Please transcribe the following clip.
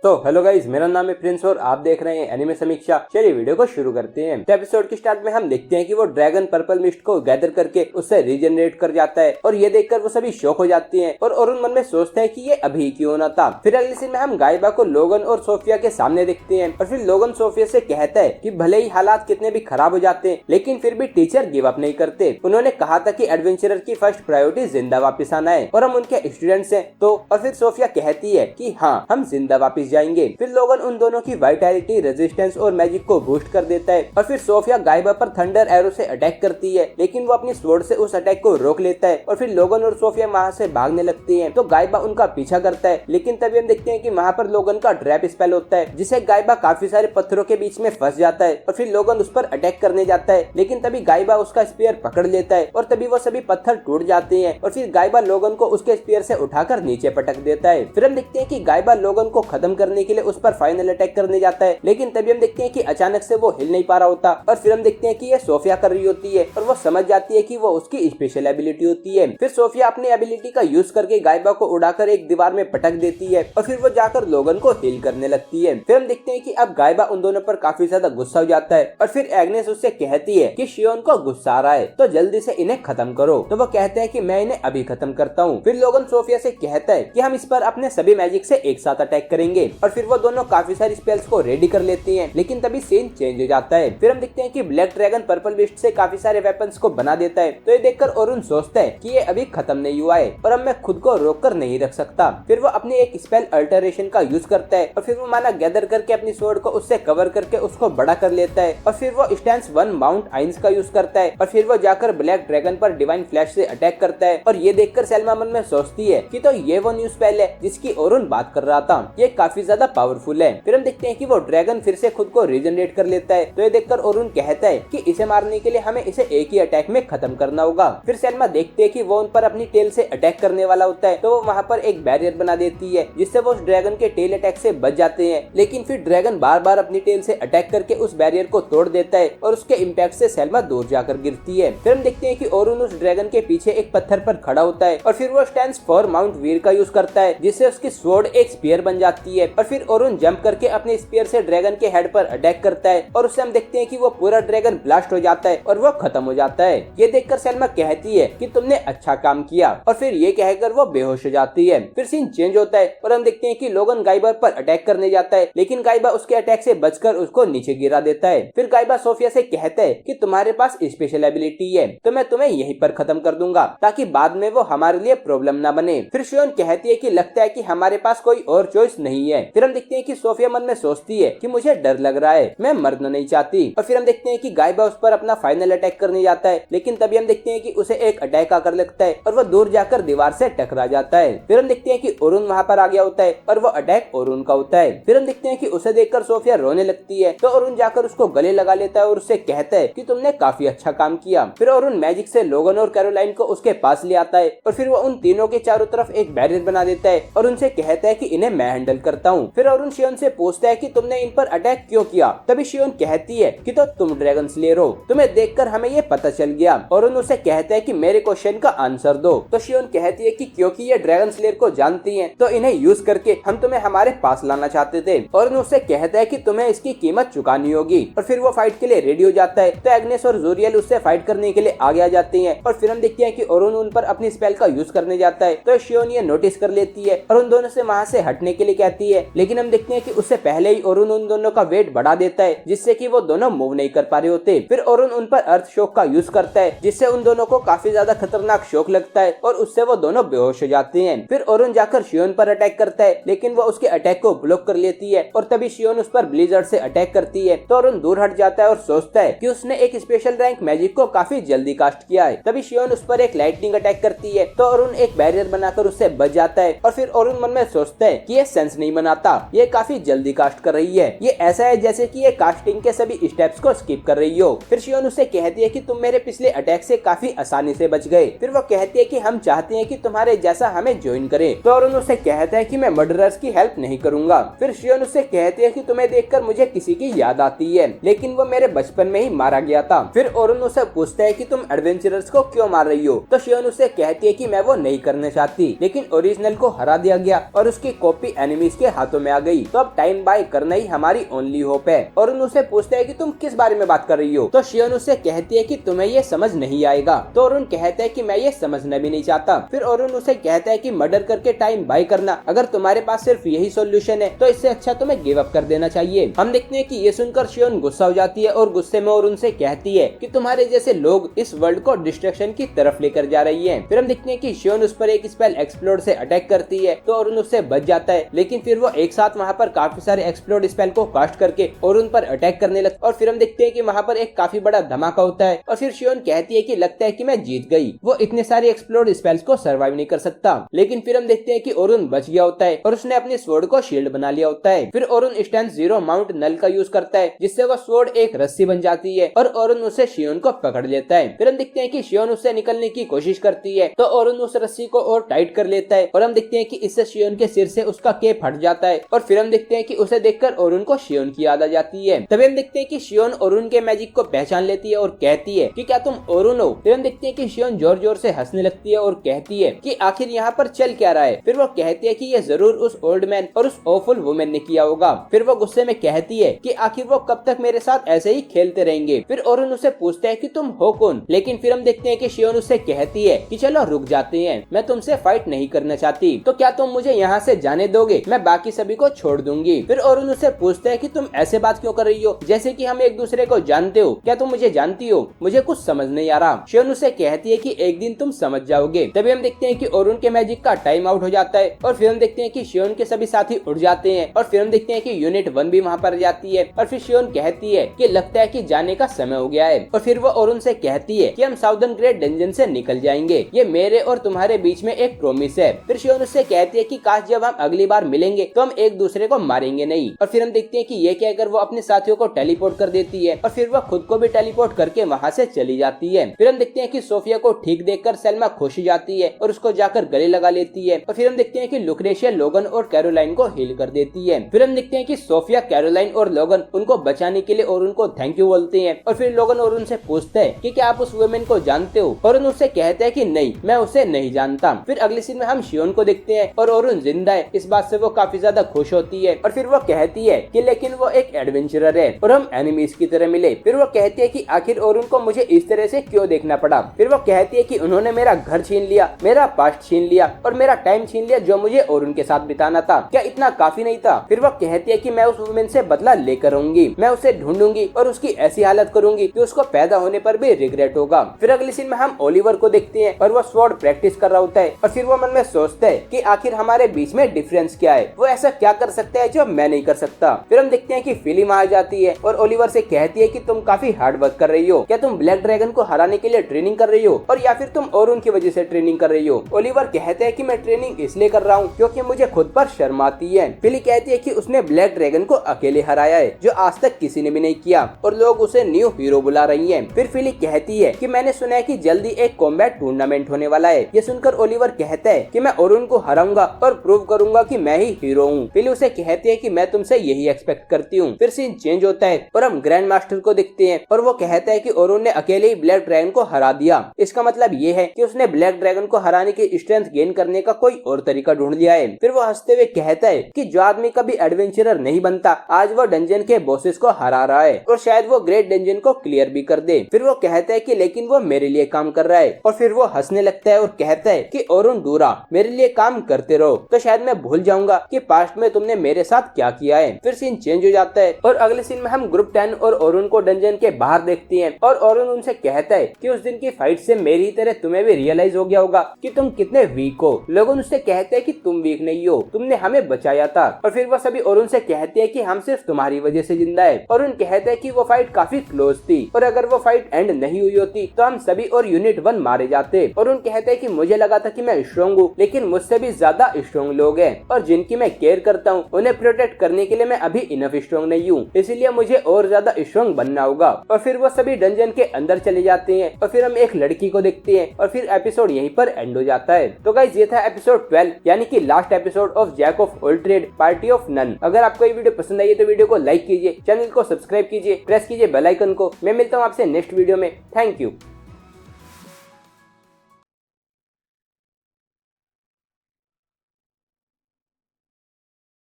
तो hello guys, मेरा नाम है प्रिंस और आप देख रहे हैं एनिमे समीक्षा। चलिए वीडियो को शुरू करते हैं। तो एपिसोड के स्टार्ट में हम देखते हैं कि वो ड्रैगन पर्पल मिस्ट को गैदर करके उससे रीजनरेट कर जाता है और ये देखकर वो सभी शॉक हो जाती हैं और अरुण मन में सोचता है कि ये अभी क्यों ना था। फिर अगले सीन में हम गाइबा को लोगन और सोफिया के सामने देखते हैं और फिर लोगन सोफिया से कहता है कि भले ही हालात कितने भी खराब हो जाते हैं लेकिन फिर भी टीचर गिव अप नहीं करते। उन्होंने कहा था कि एडवेंचरर की फर्स्ट प्रायोरिटी जिंदा वापस आना है और हम उनके स्टूडेंट्स हैं। तो और फिर सोफिया कहती है कि हाँ, हम जिंदा वापस जाएंगे। फिर लोगन उन दोनों की वाइटैलिटी, रेजिस्टेंस और मैजिक को बूस्ट कर देता है और फिर सोफिया गाइबा पर थंडर एरो से अटैक करती है लेकिन वो अपनी स्वॉर्ड से उस अटैक को रोक लेता है और फिर लोगन और सोफिया वहाँ से भागने लगती हैं। तो गाइबा उनका पीछा करता है लेकिन तभी हम देखते हैं कि वहाँ पर लोगन का ट्रैप स्पेल होता है जिसे गाइबा काफी सारे पत्थरों के बीच में फंस जाता है और फिर लोगन उस पर अटैक करने जाता है लेकिन तभी गाइबा उसका स्पीयर पकड़ लेता है और तभी वो सभी पत्थर टूट जाते हैं और फिर गाइबा लोगन को उसके स्पीयर से उठाकर नीचे पटक देता है। फिर हम देखते हैं कि गाइबा लोगन को खत्म करने के लिए उस पर फाइनल अटैक करने जाता है लेकिन तभी हम देखते हैं कि अचानक से वो हिल नहीं पा रहा होता और फिर हम देखते हैं कि ये सोफिया कर रही होती है और वो समझ जाती है कि वो उसकी स्पेशल एबिलिटी होती है। फिर सोफिया अपनी एबिलिटी का यूज करके गाइबा को उड़ाकर एक दीवार में पटक देती है और फिर वो जाकर लोगन को हील करने लगती है। फिर हम देखते हैं कि अब गाइबा उन दोनों पर काफी ज्यादा गुस्सा हो जाता है और फिर एग्नेस उससे कहती है कि शियोन को गुस्सा आ रहा है तो जल्दी से इन्हें खत्म करो। तो वो कहता है कि मैं इन्हें अभी खत्म करता हूँ। फिर लोगन सोफिया से कहता है कि हम इस पर अपने सभी मैजिक से एक साथ अटैक करेंगे और फिर वो दोनों काफी सारी स्पेल्स को रेडी कर लेती हैं लेकिन तभी सीन चेंज हो जाता है। फिर हम देखते हैं कि ब्लैक ड्रैगन पर्पल बिस्ट से काफी सारे वेपन्स को बना देता है। तो ये देखकर अरुण सोचता है कि ये अभी खत्म नहीं हुआ है और अब मैं खुद को रोक कर नहीं रख सकता। फिर वो अपने एक स्पेल अल्टरेशन का यूज करता है और फिर वो माना गैदर करके अपनी स्वॉर्ड को उससे कवर करके उसको बड़ा कर लेता है और फिर वो स्टैंस 1 माउंट आइंस का यूज करता है और फिर वो जाकर ब्लैक ड्रैगन पर डिवाइन फ्लैश से अटैक करता है और ये देखकर सैल्मा मन में सोचती है कि तो ये वो न्यू स्पेल है जिसकी अरुण बात कर रहा था, ये काफी ज्यादा पावरफुल है। फिर हम देखते हैं कि वो ड्रैगन फिर से खुद को रीजनरेट कर लेता है। तो ये देखकर अरुण कहता है कि इसे मारने के लिए हमें इसे एक ही अटैक में खत्म करना होगा। फिर सैल्मा देखते है कि वो उन पर अपनी टेल से अटैक करने वाला होता है तो वो वहाँ पर एक बैरियर बना देती है जिससे वो उस ड्रैगन के टेल अटैक से बच जाते हैं लेकिन फिर ड्रैगन बार बार अपनी टेल से अटैक करके उस बैरियर को तोड़ देता है और उसके इम्पैक्ट से सैल्मा दूर जाकर गिरती है। फिर हम देखते हैं कि अरुण उस ड्रैगन के पीछे एक पत्थर पर खड़ा होता है और फिर वो स्टैंस 4 माउंट वीर का यूज करता है जिससे उसकी स्वॉर्ड एक स्पीयर बन जाती है और फिर अरुण जंप करके अपने स्पीयर से ड्रैगन के हेड पर अटैक करता है और उससे हम देखते हैं कि वो पूरा ड्रैगन ब्लास्ट हो जाता है और वो खत्म हो जाता है। ये देखकर सैल्मा कहती है कि तुमने अच्छा काम किया और फिर ये कहकर वो बेहोश हो जाती है। फिर सीन चेंज होता है और हम देखते हैं कि लोगन गाइबा पर अटैक करने जाता है लेकिन गाइबा उसके अटैक से बचकर उसको नीचे गिरा देता है। फिर गाइबा सोफिया से कहता है कि तुम्हारे पास स्पेशल एबिलिटी है तो मैं तुम्हें यहीं पर खत्म कर दूंगा ताकि बाद में वो हमारे लिए प्रॉब्लम ना बने। फिर शियोन कहती है कि लगता है कि हमारे पास कोई और चॉइस नहीं है। फिर हम देखते हैं कि सोफिया मन में सोचती है कि मुझे डर लग रहा है, मैं मरना नहीं चाहती। और फिर हम देखते हैं कि गाइबा उस पर अपना फाइनल अटैक करने जाता है लेकिन तभी हम देखते हैं कि उसे एक अटैक आकर लगता है और वो दूर जाकर दीवार से टकरा जाता है। फिर हम देखते हैं कि अरुण वहाँ पर आ गया होता है और वो अटैक अरुण का होता है। फिर हम देखते हैं कि उसे देखकर सोफिया रोने लगती है तो अरुण जाकर उसको गले लगा लेता है और उससे कहता है कि तुमने काफी अच्छा काम किया। फिर अरुण मैजिक से लोगन और कैरोलाइन को उसके पास ले आता है और फिर वो उन तीनों के चारों तरफ एक बैरियर बना देता है और उनसे कहता है कि इन्हें मैं हैंडल करता हूँ। फिर अरुण शियोन से पूछता है कि तुमने इन पर अटैक क्यों किया। तभी शियोन कहती है कि तो तुम ड्रैगन स्लेयर हो, तुम्हें देखकर हमें ये पता चल गया। अरुण उसे कहता है कि मेरे क्वेश्चन का आंसर दो। तो शियोन कहती है कि क्योंकि ये ड्रैगन स्लेयर को जानती हैं तो इन्हें यूज करके हम तुम्हें हमारे पास लाना चाहते थे। अरुण उसे कहता है कि तुम्हें इसकी कीमत चुकानी होगी और फिर वो फाइट के लिए रेडी हो जाता है। तो एग्नेस और जोरियल उससे फाइट करने के लिए आगे आ जाते हैं और फिर हम देखते हैं कि अरुण उन पर अपनी स्पेल का यूज करने जाता है। तो शियोन ये नोटिस कर लेती है और उन दोनों से वहाँ से हटने के लिए कहती है लेकिन हम देखते हैं कि उससे पहले ही अरुण उन दोनों का वेट बढ़ा देता है जिससे कि वो दोनों मूव नहीं कर पा रहे होते। फिर अरुण उन पर अर्थ शॉक का यूज करता है जिससे उन दोनों को काफी ज्यादा खतरनाक शॉक लगता है और उससे वो दोनों बेहोश हो जाते हैं। फिर अरुण जाकर शियोन पर अटैक करता है लेकिन वो उसके अटैक को ब्लॉक कर लेती है और तभी शियोन उस पर ब्लिजर्ड से अटैक करती है। तो अरुण दूर हट जाता है और सोचता है कि उसने एक स्पेशल रैंक मैजिक को काफी जल्दी कास्ट किया है। तभी शियोन उस पर एक लाइटनिंग अटैक करती है तो अरुण एक बैरियर बनाकर उससे बच जाता है और फिर अरुण मन में सोचता है कि ये सेंस नहीं बनाता, ये काफी जल्दी कास्ट कर रही है, ये ऐसा है जैसे कि ये कास्टिंग के सभी स्टेप्स को स्किप कर रही हो। फिर शियोन उससे कहती है कि तुम मेरे पिछले अटैक से काफी आसानी से बच गए। फिर वो कहती है कि हम चाहते हैं कि तुम्हारे जैसा हमें ज्वाइन करे। तो अरुण उससे कहता है कि मैं मर्डरर्स की हेल्प नहीं करूंगा। फिर शियोन उससे कहती है कि तुम्हें देखकर मुझे किसी की याद आती है लेकिन वो मेरे बचपन में ही मारा गया था। फिर अरुण उससे पूछता है कि तुम एडवेंचरर्स को क्यों मार रही हो। तो शियोन उससे कहती है कि मैं वो नहीं करना चाहती लेकिन ओरिजिनल को हरा दिया गया और उसकी कॉपी एनिमीज के हाथों में आ गई, तो अब टाइम बाय करना ही हमारी ओनली होप है। और उनसे पूछता है कि तुम किस बारे में बात कर रही हो, तो शियोन उससे कहती है कि तुम्हें ये समझ नहीं आएगा। तो अरुण कहता है कि मैं ये समझना भी नहीं चाहता। फिर अरुण उसे कहता है कि मर्डर करके टाइम बाय करना, अगर तुम्हारे पास सिर्फ यही सॉल्यूशन है तो इससे अच्छा तुम्हें गिव अप कर देना चाहिए। हम देखते हैं कि ये सुनकर शियोन गुस्सा हो जाती है और गुस्से में अरुण से कहती है कि तुम्हारे जैसे लोग इस वर्ल्ड को डिस्ट्रक्शन की तरफ लेकर जा रही है। फिर हम देखते हैं कि शियोन उस पर एक स्पेल एक्सप्लोड से अटैक करती है, तो अरुण उससे बच जाता है, लेकिन फिर वो एक साथ वहाँ पर काफी सारे एक्सप्लोड स्पेल को कास्ट करके अरुण पर अटैक करने लगता है। और फिर हम देखते हैं कि वहाँ पर एक काफी बड़ा धमाका होता है और फिर शियोन कहती है कि लगता है कि मैं जीत गई, वो इतने सारे एक्सप्लोड स्पेल्स को सर्वाइव नहीं कर सकता। लेकिन फिर हम देखते हैं कि अरुण बच गया होता है और उसने अपने स्वॉर्ड को शील्ड बना लिया होता है। फिर अरुण स्टैंड जीरो माउंट नल का यूज करता है, जिससे वो स्वॉर्ड एक रस्सी बन जाती है और अरुण उसे शियोन को पकड़ लेता है। फिर हम देखते हैं कि शियोन उससे निकलने की कोशिश करती है, तो अरुण उस रस्सी को और टाइट कर लेता है और हम देखते हैं कि इससे शियोन के सिर से उसका केप हट जाता है। और फिर हम देखते हैं कि उसे देखकर अरुण को शियोन की याद आ जाती है। तभी हम देखते हैं कि शियोन अरुण के मैजिक को पहचान लेती है और कहती है कि क्या तुम अरुण हो। फिर हम देखते हैं कि शियोन जोर जोर से हंसने लगती है और कहती है कि आखिर यहाँ पर चल क्या रहा है। फिर वो कहती है कि ये जरूर उस ओल्ड मैन और उस ऑफुल वुमेन ने किया होगा। फिर वो गुस्से में कहती है कि आखिर वो कब तक मेरे साथ ऐसे ही खेलते रहेंगे। फिर अरुण उसे पूछता है कि तुम हो कौन, लेकिन फिर हम देखते हैं कि शियोन उससे कहती है कि चलो रुक जाते हैं, मैं तुमसे फाइट नहीं करना चाहती, तो क्या तुम मुझे यहाँ से जाने दोगे, मैं बाकी सभी को छोड़ दूंगी। फिर अरुण उससे पूछता है कि तुम ऐसे बात क्यों कर रही हो, जैसे कि हम एक दूसरे को जानते हो, क्या तुम मुझे जानती हो, मुझे कुछ समझ नहीं आ रहा। शियोन उससे कहती है कि एक दिन तुम समझ जाओगे। तभी हम देखते हैं कि अरुण के मैजिक का टाइम आउट हो जाता है और फिर हम देखते हैं कि शियोन के सभी साथी उड़ जाते हैं और फिर हम देखते हैं कि यूनिट 1 भी वहाँ पर जाती है और फिर शियोन कहती है कि लगता है कि जाने का समय हो गया है। और फिर वो अरुण से कहती है कि हम साउदर्न ग्रेट डंजन से निकल जाएंगे, ये मेरे और तुम्हारे बीच में एक प्रॉमिस है। फिर शियोन उससे कहती है कि काश जब हम अगली बार मिलेंगे तो हम एक दूसरे को मारेंगे नहीं। और फिर हम देखते हैं कि ये कहकर वो अपने साथियों को टेलीपोर्ट कर देती है और फिर वो खुद को भी टेलीपोर्ट करके वहाँ से चली जाती है। फिर हम देखते हैं कि सोफिया को ठीक देखकर सेल्मा खुश हो जाती है और उसको जाकर गले लगा लेती है। और फिर हम देखते हैं कि लुक्रेशिया लोगन और कैरोलाइन को हील कर देती है। फिर हम देखते हैं कि सोफिया, कैरोलाइन और लोगन उनको बचाने के लिए और उनको थैंक यू बोलते हैं। और फिर लोगन और उनसे पूछते हैं कि क्या आप उस वुमेन को जानते हो, और उनसे कहते हैं कि नहीं, मैं उसे नहीं जानता। फिर अगले सीन में हम शियोन को देखते हैं और अरुण जिंदा है, इस बात से वो काफी ज्यादा खुश होती है। और फिर वो कहती है कि लेकिन वो एक एडवेंचरर है और हम एनिमीज की तरह मिले। फिर वो कहती है कि आखिर अरुण को मुझे इस तरह से क्यों देखना पड़ा। फिर वो कहती है कि उन्होंने मेरा घर छीन लिया, मेरा पास्ट छीन लिया और मेरा टाइम छीन लिया जो मुझे अरुण के साथ बिताना था, क्या इतना काफी नहीं था। फिर वो कहती है कि मैं उस वुमेन से बदला लेकर आऊंगी, मैं उसे ढूंढूंगी और उसकी ऐसी हालत करूंगी कि उसको पैदा होने पर भी रिग्रेट होगा। फिर अगले सीन में हम ओलिवर को देखते हैं और वो स्वॉर्ड प्रैक्टिस कर रहा होता है और फिर वो मन में सोचता है कि आखिर हमारे बीच में डिफरेंस क्या है, वो ऐसा क्या कर सकता है जो मैं नहीं कर सकता। फिर हम देखते हैं कि फिली वहाँ आ जाती है और ओलिवर से कहती है कि तुम काफी हार्ड वर्क कर रही हो, क्या तुम ब्लैक ड्रैगन को हराने के लिए ट्रेनिंग कर रही हो और या फिर तुम अरुण की वजह से ट्रेनिंग कर रही हो। ओलिवर कहते हैं कि मैं ट्रेनिंग इसलिए कर रहा हूँ क्योंकि मुझे खुद पर शर्म आती है। फिली कहती है कि उसने ब्लैक ड्रैगन को अकेले हराया है जो आज तक किसी ने भी नहीं किया और लोग उसे न्यू हीरो बुला रही हैं। फिर फिली कहती है कि मैंने सुना है कि जल्दी एक कॉम्बैट टूर्नामेंट होने वाला है। ये सुनकर ओलिवर कहता है कि मैं अरुण को हराऊंगा और प्रूव करूंगा कि मैं ही हीरो हूँ। फिली उसे कहती है कि मैं तुमसे यही एक्सपेक्ट करती हूँ। फिर सीन चेंज होता है और हम ग्रैंड मास्टर को देखते हैं और वो कहता है कि अरुण ने अकेले ही ब्लैक ड्रैगन को हरा दिया। इसका मतलब ये है कि उसने ब्लैक ड्रैगन को हराने की स्ट्रेंथ गेन करने का कोई और तरीका ढूंढ लिया है। फिर वो हंसते हुए कहता है कि जो आदमी कभी एडवेंचरर नहीं बनता आज वो डंजन के बॉसेस को हरा रहा है और शायद वो ग्रेट डंजन को क्लियर भी कर दे। फिर वो कहता है कि लेकिन वो मेरे लिए काम कर रहा है और फिर वो हंसने लगता है और कहता है कि अरुण डूरा मेरे लिए काम करते रहो तो शायद मैं भूल जाऊंगा कि पास्ट में तुमने मेरे साथ क्या किया है। फिर सीन चेंज हो जाता है और अगले सीन में हम ग्रुप 10 और अरुण को डंजन के बाहर देखते हैं और अरुण उनसे कहता है कि उस दिन की फाइट से मेरी तरह तुम्हें भी रियलाइज हो गया होगा कि तुम कितने वीक हो। लोग उससे कहते हैं कि तुम वीक नहीं हो, तुमने हमें बचाया था। और फिर वो सभी अरुण से कहते हैं कि हम सिर्फ तुम्हारी वजह से जिंदा है। अरुण कहते हैं कि वो फाइट काफी क्लोज थी और अगर वो फाइट एंड नहीं हुई होती तो हम सभी और यूनिट 1 मारे जाते। अरुण कहते हैं कि मुझे लगा था कि मैं स्ट्रॉन्ग हूँ लेकिन मुझसे भी ज्यादा स्ट्रॉन्ग लोग हैं और जिनकी मैं केयर करता हूँ उन्हें प्रोटेक्ट करने के लिए मैं अभी इनफ स्ट्रॉन्ग नहीं हूँ, इसलिए मुझे और ज्यादा स्ट्रॉन्ग बनना होगा। और फिर वो सभी डंजन के अंदर चले जाते हैं और फिर हम एक लड़की को देखते हैं और फिर एपिसोड यहीं पर एंड हो जाता है। तो गाइस ये था एपिसोड 12 यानी कि last episode of jack of all trade party of none. अगर आपको ये वीडियो पसंद आई है तो वीडियो को लाइक कीजिए, चैनल को सब्सक्राइब कीजिए, प्रेस कीजिए बेल आइकन को। मैं मिलता हूँ आपसे नेक्स्ट वीडियो में। Thank you.